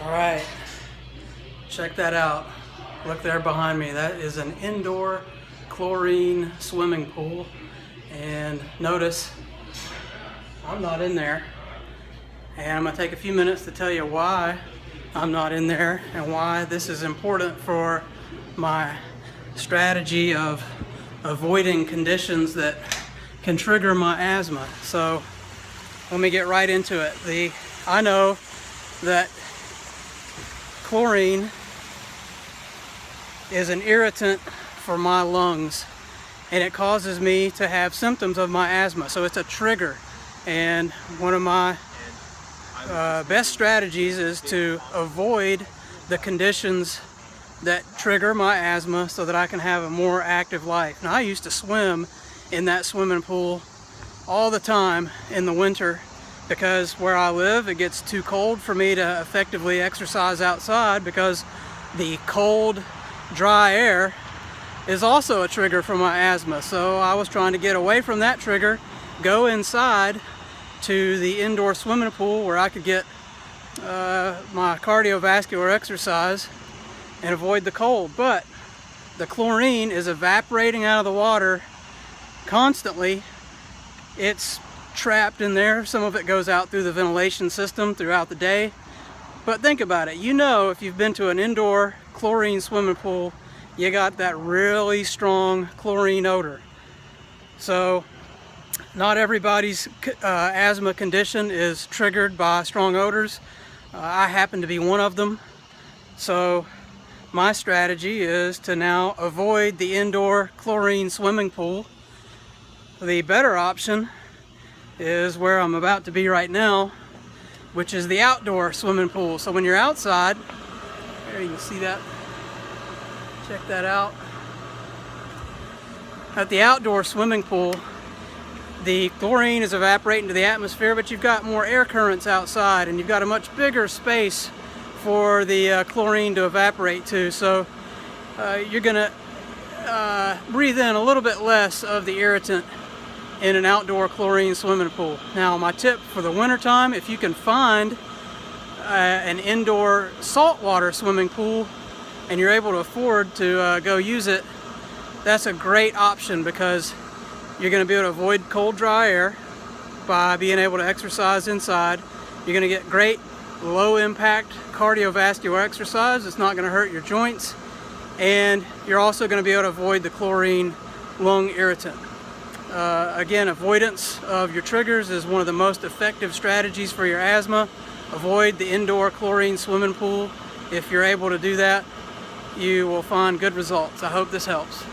All right, check that out. Look there behind me. That is an indoor chlorine swimming pool. And notice I'm not in there. And I'm gonna take a few minutes to tell you why I'm not in there and why this is important for my strategy of avoiding conditions that can trigger my asthma. So let me get right into it. I know that chlorine is an irritant for my lungs, and it causes me to have symptoms of my asthma. So it's a trigger, and one of my best strategies is to avoid the conditions that trigger my asthma so that I can have a more active life. Now, I used to swim in that swimming pool all the time in the winter because where I live, it gets too cold for me to effectively exercise outside because the cold, dry air is also a trigger for my asthma. So I was trying to get away from that trigger, go inside to the indoor swimming pool where I could get my cardiovascular exercise and avoid the cold. But the chlorine is evaporating out of the water constantly. It's trapped in there. Some of it goes out through the ventilation system throughout the day. But think about it. You know, if you've been to an indoor chlorine swimming pool, you got that really strong chlorine odor. So not everybody's asthma condition is triggered by strong odors. I happen to be one of them. So my strategy is to now avoid the indoor chlorine swimming pool. The better option is where I'm about to be right now, which is the outdoor swimming pool. So when you're outside, there you can see that. Check that out. At the outdoor swimming pool, the chlorine is evaporating to the atmosphere, but you've got more air currents outside and you've got a much bigger space for the chlorine to evaporate to. So you're gonna breathe in a little bit less of the irritant in an outdoor chlorine swimming pool. Now, my tip for the winter time, if you can find an indoor saltwater swimming pool and you're able to afford to go use it, that's a great option because you're going to be able to avoid cold, dry air by being able to exercise inside. You're going to get great low impact cardiovascular exercise. It's not going to hurt your joints, and you're also going to be able to avoid the chlorine lung irritant. Again, avoidance of your triggers is one of the most effective strategies for your asthma. Avoid the indoor chlorine swimming pool. If you're able to do that, you will find good results. I hope this helps.